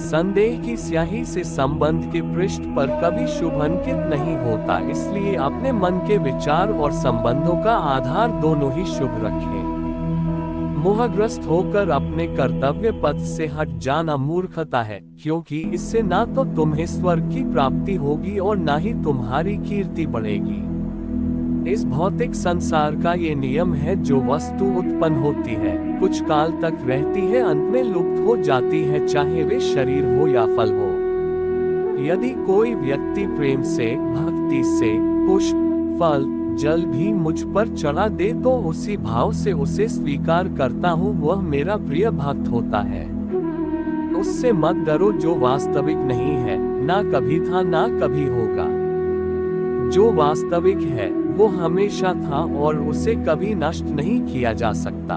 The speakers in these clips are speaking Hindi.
संदेह की स्याही से संबंध के पृष्ठ पर कभी शुभ अंकित नहीं होता, इसलिए अपने मन के विचार और संबंधों का आधार दोनों ही शुभ रखें। मोहग्रस्त होकर अपने कर्तव्य पथ से हट जाना मूर्खता है, क्योंकि इससे ना तो तुम्हें स्वर्ग की प्राप्ति होगी और ना ही तुम्हारी कीर्ति बढ़ेगी। इस भौतिक संसार का ये नियम है, जो वस्तु उत्पन्न होती है, कुछ काल तक रहती है, अंत में लुप्त हो जाती है, चाहे वे शरीर हो या फल हो। यदि कोई व्यक्ति प्रेम से, भक्ति से पुष्प, फल, जल भी मुझ पर चढ़ा दे तो उसी भाव से उसे स्वीकार करता हूँ, वह मेरा प्रिय भक्त होता है। उससे मत डरो, जो वास्तविक नहीं है, ना कभी था ना कभी होगा। जो वास्तविक है वो हमेशा था और उसे कभी नष्ट नहीं किया जा सकता।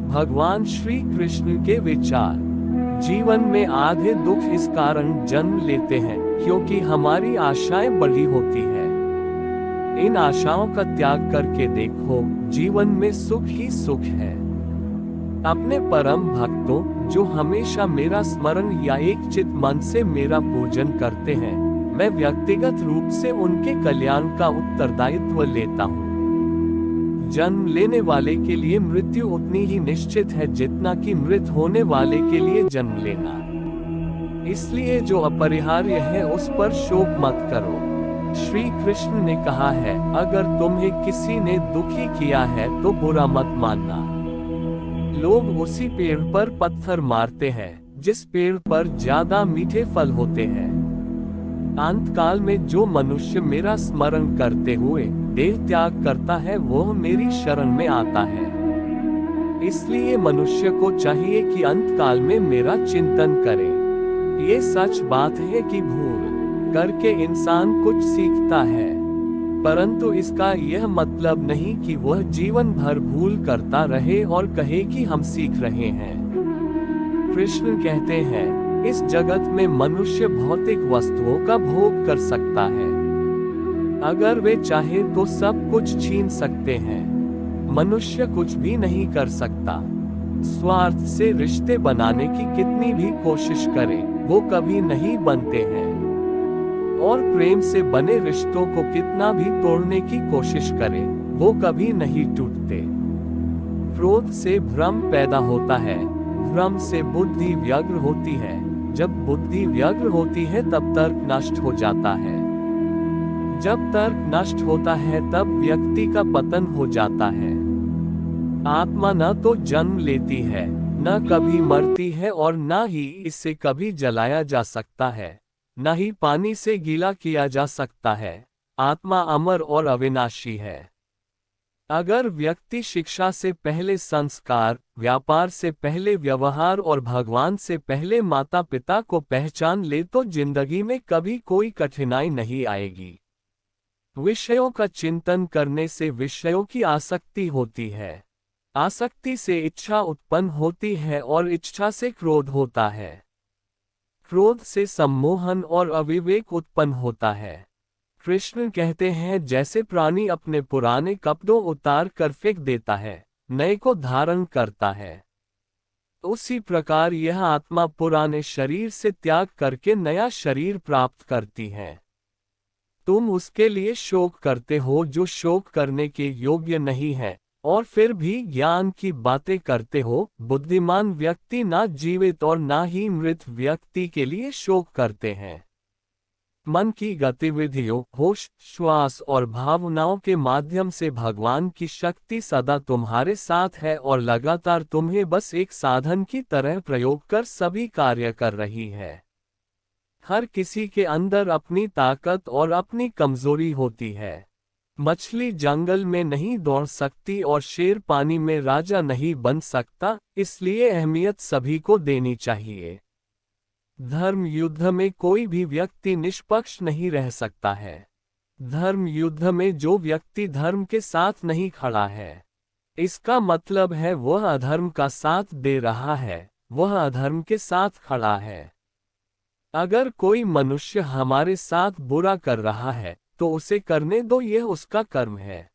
भगवान श्री कृष्ण के विचार। जीवन में आधे दुख इस कारण जन्म लेते हैं क्योंकि हमारी आशाएं बड़ी होती है। इन आशाओं का त्याग करके देखो, जीवन में सुख ही सुख है। अपने परम भक्तों, जो हमेशा मेरा स्मरण या एक चित मन से मेरा पूजन करते हैं, मैं व्यक्तिगत रूप से उनके कल्याण का उत्तरदायित्व लेता हूँ। जन्म लेने वाले के लिए मृत्यु उतनी ही निश्चित है जितना कि मृत होने वाले के लिए जन्म लेना। इसलिए जो अपरिहार्य है उस पर शोक मत करो। श्री कृष्ण ने कहा है, अगर तुम्हें किसी ने दुखी किया है तो बुरा मत मानना। लोग उसी पेड़ पर पत्थर मारते हैं जिस पेड़ पर ज्यादा मीठे फल होते हैं। अंत काल में जो मनुष्य मेरा स्मरण करते हुए देह त्याग करता है, वह मेरी शरण में आता है। इसलिए मनुष्य को चाहिए कि अंत काल में मेरा चिंतन करे। ये सच बात है कि भूल करके इंसान कुछ सीखता है, परंतु इसका यह मतलब नहीं कि वह जीवन भर भूल करता रहे और कहे कि हम सीख रहे हैं। कृष्ण कहते हैं, इस जगत में मनुष्य भौतिक वस्तुओं का भोग कर सकता है। अगर वे चाहे तो सब कुछ छीन सकते हैं। मनुष्य कुछ भी नहीं कर सकता। स्वार्थ से रिश्ते बनाने की कितनी भी कोशिश करे, वो कभी नहीं बनते हैं। और प्रेम से बने रिश्तों को कितना भी तोड़ने की कोशिश करे, वो कभी नहीं टूटते। क्रोध से भ्रम पैदा होता है, भ्रम से बुद्धि व्यग्र होती है, जब बुद्धि व्यग्र होती है तब तर्क नष्ट हो जाता है। जब तर्क नष्ट होता है तब व्यक्ति का पतन हो जाता है। आत्मा न तो जन्म लेती है, न कभी मरती है और न ही इसे कभी जलाया जा सकता है, न ही पानी से गीला किया जा सकता है। आत्मा अमर और अविनाशी है। अगर व्यक्ति शिक्षा से पहले संस्कार, व्यापार से पहले व्यवहार और भगवान से पहले माता पिता को पहचान ले तो जिंदगी में कभी कोई कठिनाई नहीं आएगी। विषयों का चिंतन करने से विषयों की आसक्ति होती है। आसक्ति से इच्छा उत्पन्न होती है और इच्छा से क्रोध होता है। क्रोध से सम्मोहन और अविवेक उत्पन्न होता है। कृष्ण कहते हैं, जैसे प्राणी अपने पुराने कपड़ों उतार कर फेंक देता है, नए को धारण करता है, उसी प्रकार यह आत्मा पुराने शरीर से त्याग करके नया शरीर प्राप्त करती है। तुम उसके लिए शोक करते हो जो शोक करने के योग्य नहीं है, और फिर भी ज्ञान की बातें करते हो। बुद्धिमान व्यक्ति ना जीवित और ना ही मृत व्यक्ति के लिए शोक करते हैं। मन की गतिविधियों, होश, श्वास और भावनाओं के माध्यम से भगवान की शक्ति सदा तुम्हारे साथ है और लगातार तुम्हें बस एक साधन की तरह प्रयोग कर सभी कार्य कर रही है। हर किसी के अंदर अपनी ताकत और अपनी कमजोरी होती है। मछली जंगल में नहीं दौड़ सकती और शेर पानी में राजा नहीं बन सकता, इसलिए अहमियत सभी को देनी चाहिए। धर्म युद्ध में कोई भी व्यक्ति निष्पक्ष नहीं रह सकता है। धर्म युद्ध में जो व्यक्ति धर्म के साथ नहीं खड़ा है, इसका मतलब है वह अधर्म का साथ दे रहा है, वह अधर्म के साथ खड़ा है। अगर कोई मनुष्य हमारे साथ बुरा कर रहा है तो उसे करने दो, यह उसका कर्म है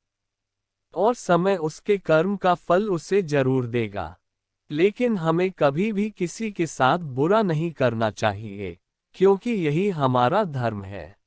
और समय उसके कर्म का फल उसे जरूर देगा। लेकिन हमें कभी भी किसी के साथ बुरा नहीं करना चाहिए, क्योंकि यही हमारा धर्म है।